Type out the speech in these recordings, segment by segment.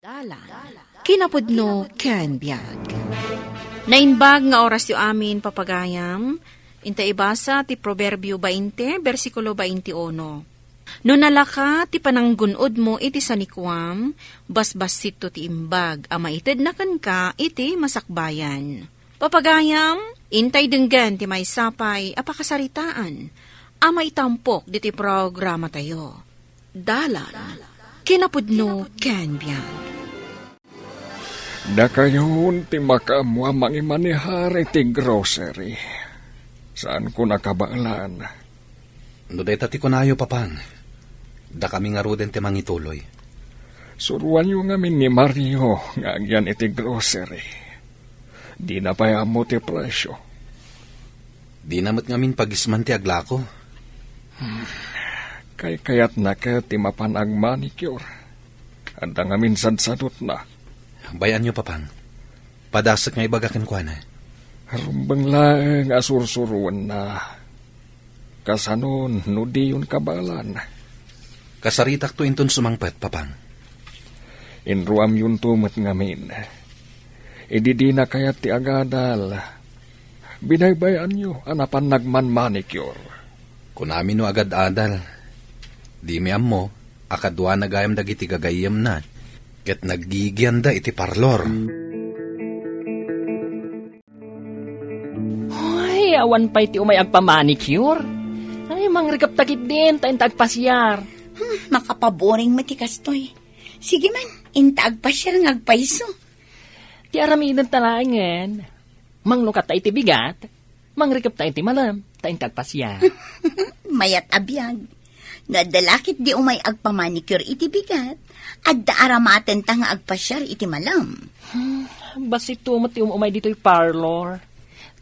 Dalan, kinapudno ken biag. Nainbag nga oras yu amin papagayam, inta ibasa ti Proverbio 20, versikulo 21. No nalaka ti pananggunod mo iti sanikwam, basbasit to ti imbag, ama ited na ka iti masakbayan. Papagayam, intay denggan ti may sapay, apakasaritaan, ama itampok di ti programa tayo. Dalan, kinapudno ken biag. Da kayon ti makamwa mangimanihari ti grocery. Saan ko nakabaalan? No deta ti kunayo papan. Da kami nga ruden ti mangituloy. Suruan yung ngamin ni Mario nga agyan iti grocery. Di na pa mo ti presyo. Di namat ngamin pagisman ti aglako. Kayat na ka ti mapanag manicure. Anda ngamin sadsadot na. Bayan nyo papan. Padasak nga ibagakan kwa na. Harumbang laeng asursuruan na. Kasanon, no di yun kabalan. Kasaritak to inton sumangpet, papang. Inruam yun tumat ngamin. Ididi na kayat ti agadal. Binaybayan nyo, anapan nagman manicure. Kunamin no agad adal. Di mi ammo, akadwa nagayam dagiti gagayam na. Ket naggigianda iti parlor. Ay, awan pa iti umay agpamanicure. Ay, mangrikap takit din, tayo agpasyar. Makapaboring matikastoy. Sige man, intaag pa siya ng agpaiso. Ti aramidan talangan. Manglukat tayo iti bigat, mangrikap tayo iti malam, tayo agpasyar. Mayat abiyag. Nadalakit di umay agpamanicure iti bigat, at daaramaten ta nga agpasyar iti malam. Basit tumot ti umay dito'y parlor.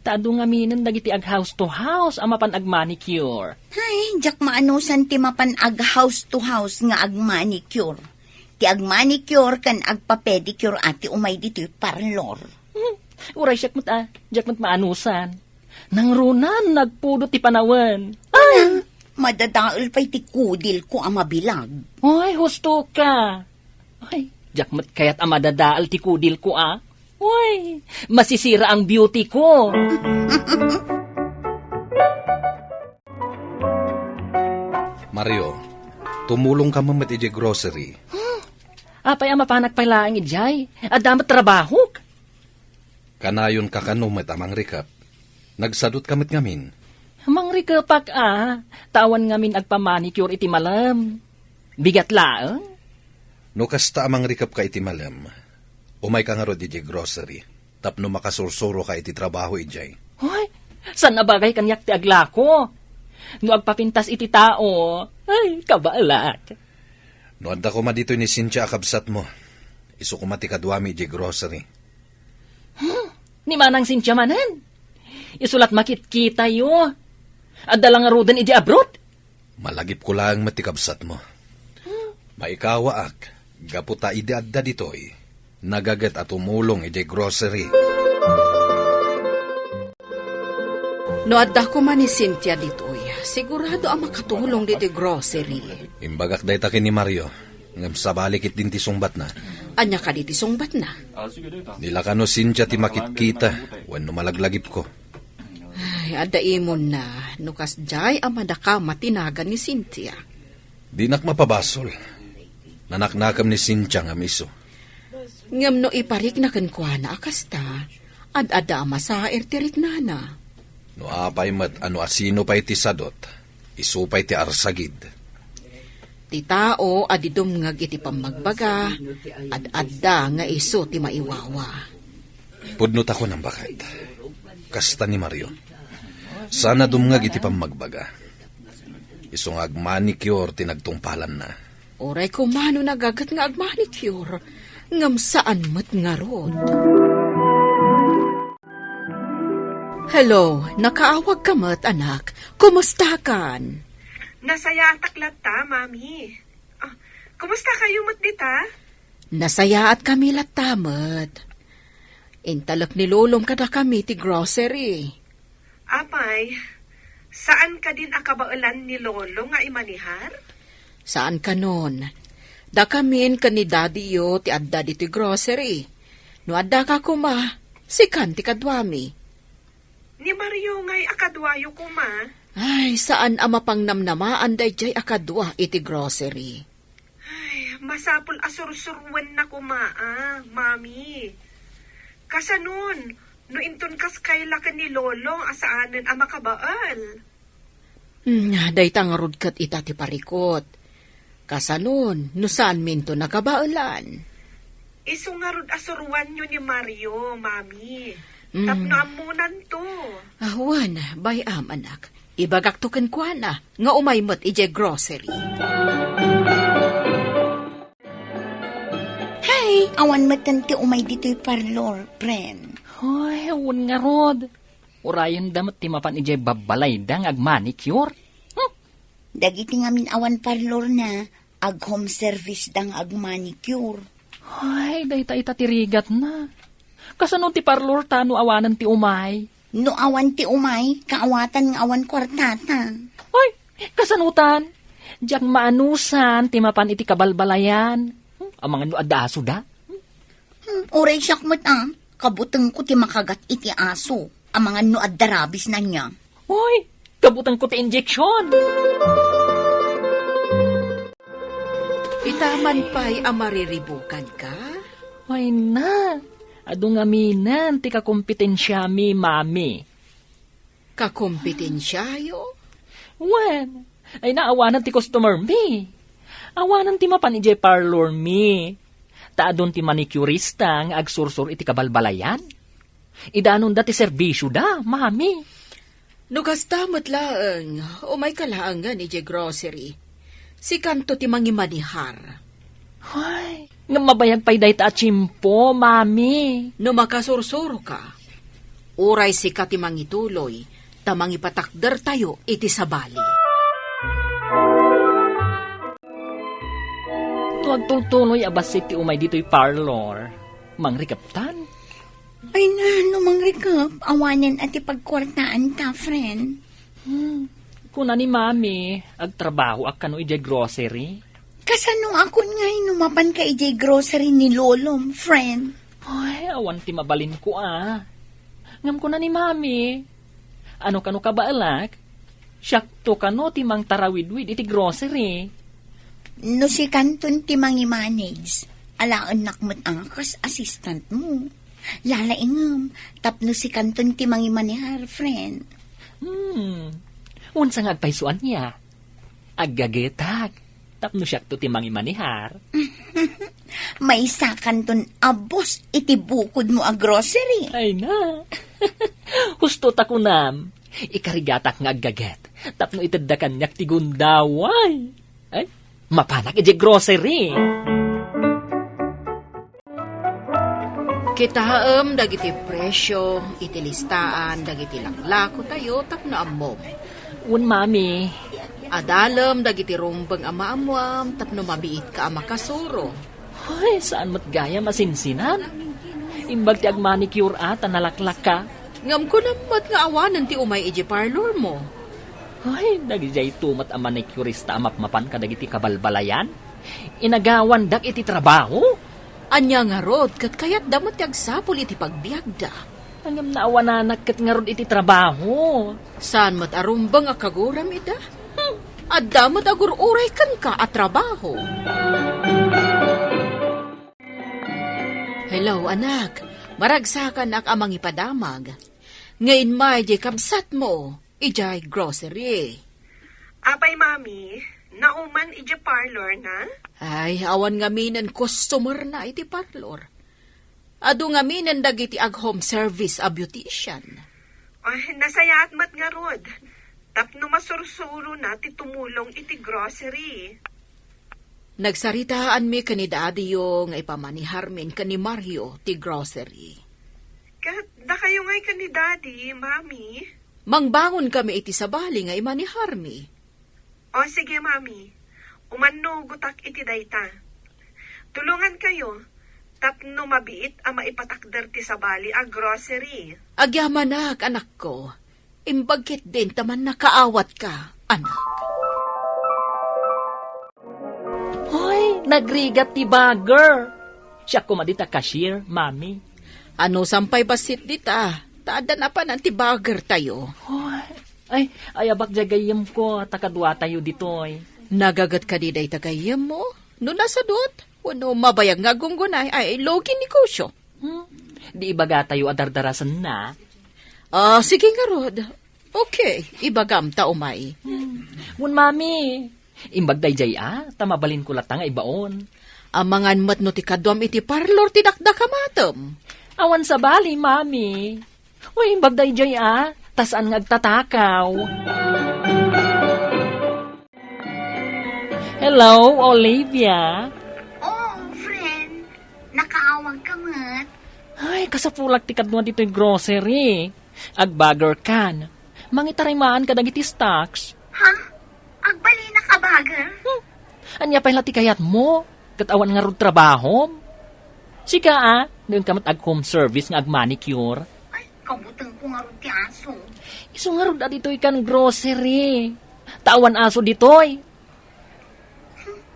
Taado nga minan dagiti ag house to house, amapan agmanicure. Ay, jak maanusan ti mapan ag house to house nga agmanicure. Ti agmanicure kan agpapedicure ati umay dito'y parlor. Uray siyak mat maanusan. Nang runan, nagpudot ti panawan. Ay! Madadaol pa'y ti kudil ko ang mabilag. Ay, husto ka. Ay, jakmat kaya't amadadaal ti kudil ko Uy, masisira ang beauty ko. Mario, tumulong ka mamat iti grocery. Apay amapanak pailaang ijay. Adamat trabaho. Kanayon kakanumat amang rikap. Nagsadot kamit ngamin. Mangrikapak tawan ngamin agpamanicure iti malam. Bigat laang. No kasta amang rikap ka iti malam. Umay ka nga rod iti grocery. Tapno makasursuro ka iti trabaho ijay. Ay, saan nabagay kanyak ti aglako? No agpapintas iti tao. Ay, kabalak. No adda ko dito ni Cynthia akabsat mo. Isu ko mati kadwami iti grocery. Ni manang Cynthia manan. Isulat makit-kita yo. Adda lang nga roden iti abroad. Malagip ko lang matikabsat mo. Maikawa ak, gaputa ide adda ditoy. Nagagat at umulong iti grocery. No adda ko man ni Cynthia ditoy, sigurado ang makatulong dito grocery. Imbagak day takin ni Mario. Ngam sabalikit din ti sungbat na. Anya ka diti sungbat na. Nila ka no Cynthia ti makitkita. Wan no malaglagip ko. Ay, adda imon na, nukas jay amadaka matinagan ni Cynthia. Dinak mapabasol. Nanaknakam ni Cynthia nga miso. Ngam no iparik na kankwana akasta, ad-ada masaer tirik nana. No apay mat ano asino pa iti sadot. Isupay ti arsagid. Ti tao adidom ngag iti pamagbaga, ad-adda nga iso ti maiwawa. Pudnot ako ng bakat. Kasta ni Mario. Sana dumngag iti pamagbaga. Isong agmanicure tinagtungpalan na. Oray ko mano nagagat nga agmanicure, ngam saan mat nga rod. Hello, nakaawag ka mat anak. Kumusta kan? Nasaya at taklata, mami. Kumusta kayo mat dita? Nasaya at kami latamat. Intalak ni Lolom kada kami ti grocery. Apay, saan ka din akabaulan ni Lolo nga imanihar? Saan ka nun? Da kamin ka ni daddy yo ti adda dito grocery. No adda ka kuma, si kanti kadwami. Ni Mario nga'y akadwayo ko, ma. Ay, saan ama pang namnamaan day akadwa iti grocery. Ay, masapul asursurwan na ko, mami. Kasanon, no inton kas kaila ka ni Lolo, asaanan ang makabaal. Day tangarod kat ita ti parikot. Kasanon, no saan minto nakabaulan. Isungarod asurwan nyo ni Mario, mami. Tapno amunan to. Awan, bayam anak. Ibagak to kwa na, nga umaymot ije grocery. Hey, awan matanti umay dito'y parlor, friend. Hoy, awan nga rod. Urayan damat ti mapan ijay babalay dang ag manicure. Dagiti ngamin awan parlor na, ag home service dang ag manicure. Ay, dayta itatirigat na. Kasano ti parlor tano awanan ti umay? No awan ti umay, kaawatan nga awan kwartata. Ay, kasanutan. Diyak maanusan ti mapan iti kabalbalayan. Ang mga nuadaso da. Uray siyak mo't kabuteng ko ti makagat iti aso. Ang mga nuad darabis na niya. Hoy, kabutan ko ti injection. Itaman pa'y amariribukan ka? Ay na, adong aminan ti kakompetensya mi, mami. Kakompetensya yo? Wen, ay naawanan ti customer mi. Awanan ti mapan ijay parlor mi. Taadon ti manicurista nga agsursur iti kabalbalayan. Idanon da ti serbisyo da, mami. Nugastamot laeng, umay kalaangan ije grocery. Si kanto ti mangimanihar. Ay, nga mabayag pa'y day ta chimpo, mami. No makasursuro ka, uray si ka ti mangituloy, tamang ipatakder tayo iti sabali. Tuwag tultuloy abasit ti umay dito'y parlor. Mangrikaptan. Ay na, numang rikap, awanan at ipagkwartaan ta, friend. Kuna ni mami, agtrabaho ak kano ijay grocery. Kasano ako nga inumapan ka ijay grocery ni Lolom, friend? Ay, awan ti mabalin ko Ngam ko na ni mami. Ano kano ka ba alak? Syakto kano ti mang tarawidwid iti grocery. No si Kanton ti mangi-manage, alaan nakmat kas assistant mo. Lalaingam, tapno si Kanton ti mangi-manihar, friend. Unsang agpaisuan niya. Aggagetag. Tapno syakto ti mangimanihar. May isa Kanton abos iti bukod mo a grocery. Ay na. Husto takunam. Ikarigatak nga aggaget. Tapno itadakan niyak ti gundaway. Ay, mapanak iti grocery. Kitaam dagiti presyo, iti listaan, dagiti laklako tayo, tapno ammom. Mami. Adalam dagiti rumbang amaamuam, tapno mabiit ka amakasuro. Ay, saan mat gaya masinsinan? Imbag ti agmanicure ata nalaklak ka. Ngam ko namat nga awanan ti umay iji parlor mo. Ay, dagijay tumat ang manicurista amapmapan ka dagiti kabalbalayan. Inagawan dak iti trabaho. Anya nga rod, kat kayat damot ti agsapol iti pagbiagda. Hanggang naawananak kat nga rod iti trabaho. Saan mat arumbang akaguram ida? At damot agur-uray kan ka at trabaho. Hello, anak. Maragsakan ak amang ipadamag. Ngayon may di kabsat mo, ijay grocery. Apay, mami, nauman ija parlor na? Ay, awan nga minan customer na iti parlor. Adu nga minan dagiti ag home service a beautician. Ay, nasayat mat nga rod. Tapno masursuro na ti tumulong iti grocery. Nagsaritaan mi kani daddy yung ipamanihar min kani Mario ti grocery. Kat da kayo nga'y ka ni Daddy, mami. Mangbangon kami iti sabali nga imanihar mi. O sige, mami. Umano gutak iti dayta. Tulungan kayo. Tapno mabiit ang maipatakder ti sabali a grocery. Agyamanak, anak ko. Imbagkit din taman nakaawat ka, anak. Hoy, Nagrigat ti bagger. Siya kumadita cashier, mami. Ano sampay basit dita? Taada na pa ng tibager tayo. Ay, abak jagayem ko, takadwa tayo ditoy. Nagagat ka di day tagayam mo? No nasa dot? Wano mabayag nga gunggunay ay logi negosyo. Di ibaga tayo adardarasan na. Sige nga Rod. Okay, ibagam ta umay. Ngun mami, imbag day tamabalin ko latang ibaon. Amangan mat no ti kadwam iti parlor ti dakdakamatem. Awan sa bali, mami. Uy, imbag day tasan nga agtatakaw. Hello, Olivia. Oh, friend. Nakaawag ka mat. Ay, kasapulak ti kadwa dito'y grocery. Agbagger kan. Mangitarimaan ka dagiti stocks. Ha? Agbali na ka bager? Anya pa ti kayat mo. Katawa nga rod trabaho. Sika noon ka mat ag-home service nga ag-manicure. Ay, kabutang ko nga rin ti aso. Iso nga rod dito'y kan grocery. Tawan aso dito'y.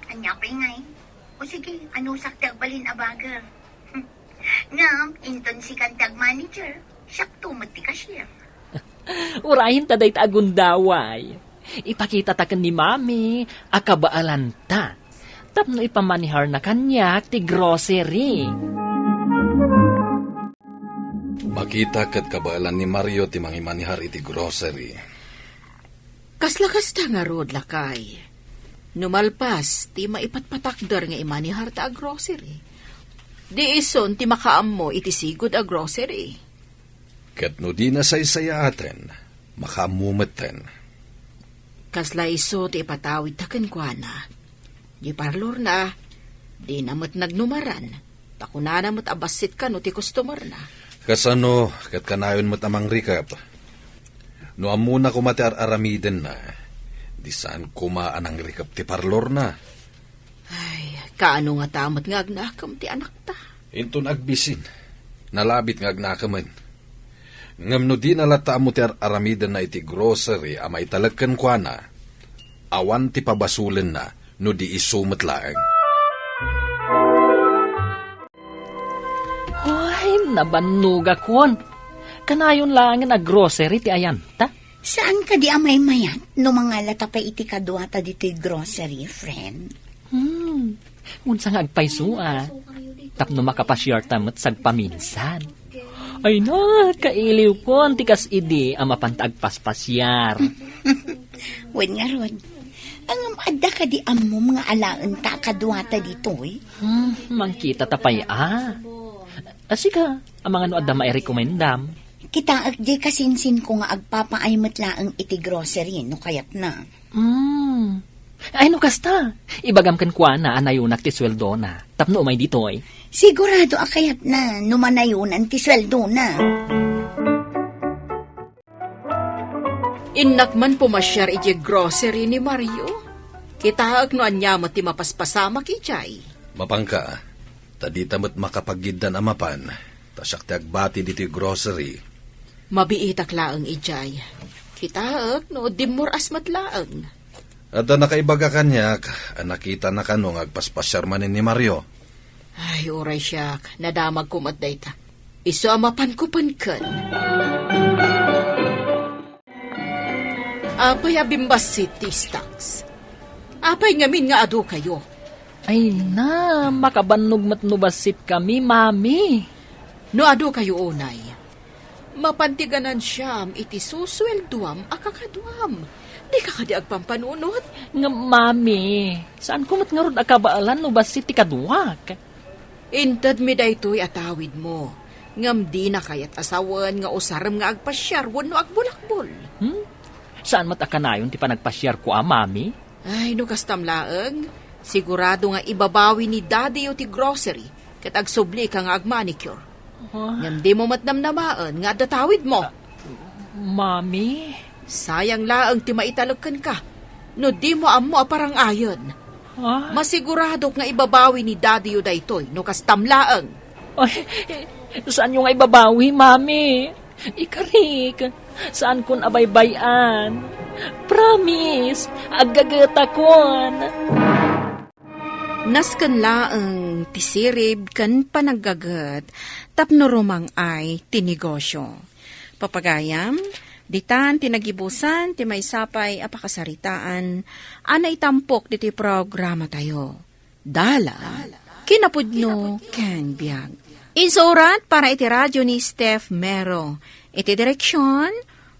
Anya pa ingay. O sige, ano sakti agbalin a bager? Ngam, inton si kantag manager. Siyak tumat ti cashier. Urahin ta day agundaway. Ipakita ta ni mami, akabaalan ta. Tapno ipamanihar na kanya ti grocery. Makita kat kabaalan ni Mario ti mangimanihar iti grocery. Kaslakas ta nga Rod lakay. Numalpas, ti maipatpatakder nga imanihar ta a grocery. Di ison ti makaam mo iti sigod a grocery. Kat no di na saysaya atin, makamumeten. Kasla iso ti ipatawid ta kenkwana. Di parlor na, di namot nagnumaran. Takuna namot abasit ka no ti customer na. Kasano, kat kanayon mo't amang recap. No amuna ko aramiden na, di saan kumaan ang recap ti parlor na. Ay, kaano nga tamot nga agnakam ti anak ta. Inton agbisin, nalabit nga agnakaman. Ngam no di nalata mo ti aramiden na iti grocery amay talagkan kwa na, awan ti pabasulen na no di isumat laeng. Ay, nabanuga kon. Kanayon lang nga grocery ti ayanta. Saan ka di amay mayat no mga lata pa iti kadwata dito'y grocery, friend? Unsa nga agpaysua. Tapno makapasyar tamat sagpaminsan. Ay na, kailiw ko, antikas idi, ang mapantagpaspasyar. Wen nga Rod, ang adda ka di amo mga alaan ta kadwata dito'y. Mangkita tapay Asika, ang mga no adda mairekomendam. Kita agdi kasinsin ko nga agpapaaymat laang iti grocery no kayat na. Ay no kasta, ibagam kan kwa na anayunak ti sweldo na. Tapno umay ditoy. Sigurado akayat na numanayunan ti sweldo na. Innakman pumasyar iti grocery ni Mario. Kitaag no anyamat ti mapaspasama kijay. Mapangka, tadita mo't makapagiddan amapan, tasyak ti agbati dito yung grocery. Mabiitak laang ijay. Kitaag no dimor asmat laang. At nakaibaga kanyak, nakita na kanong agpaspasyar manin ni Mario. Ay, oray siyak. Nadamag ko matdayta. Iso amapan ko pankan. Apay abimbas City Stocks. Apay ngamin nga ado kayo. Ay na, makabanog matnubasit kami, mami. No ado kayo unay. Mapantiganan siyam iti suswelduam akakadwam. Di ka kadi agpampanunot. Nga, mami, saan kumat nga rod akabaalan no basit ti kaduwak? Intad mi daytoy atawid mo. Ngam di na kayat asawan nga usaram nga agpasyar wano agbulakbol. Saan matakanayon ti panagpasyar ko, mami? Ay, no kastamlaeng. Sigurado nga ibabawi ni daddy o ti grocery kat agsubli ka nga agmanicure. Ngam di mo matnamnamaan nga datawid mo. Mami? Sayang laang ti maitalagkan ka. No di mo amo aparang ayon. Masigurado nga ibabawi ni daddy o daytoy no kastamlaeng. Ay, saan yung ibabawi, mami? Ikarik, saan kun abaybayan? Promise, agagata kon. Nasken laeng tisirib ken panaggaget tapno rumang ay tinegosyo. Papagayam, ditan tinagibusan ti maysapay a pakasaritaan ana itampok diti programa tayo. Dala kinapudno ken biag. Insurat para iti radyo ni Steph Mero. Iti direksyon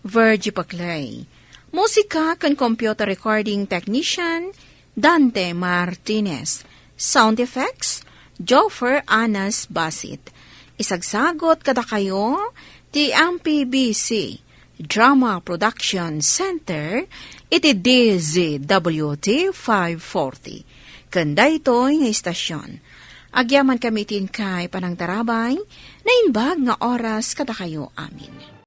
Virgie Paclay. Musika ken computer recording technician Dante Martinez. Sound effects, Joffer Anas Basit. Isagsagot kada kayo, ti MPBC, Drama Production Center, iti DZWT 540. Kanda ito'y nga istasyon. Agyaman kami tin kay panang tarabay, na inbag nga oras kada kayo amin.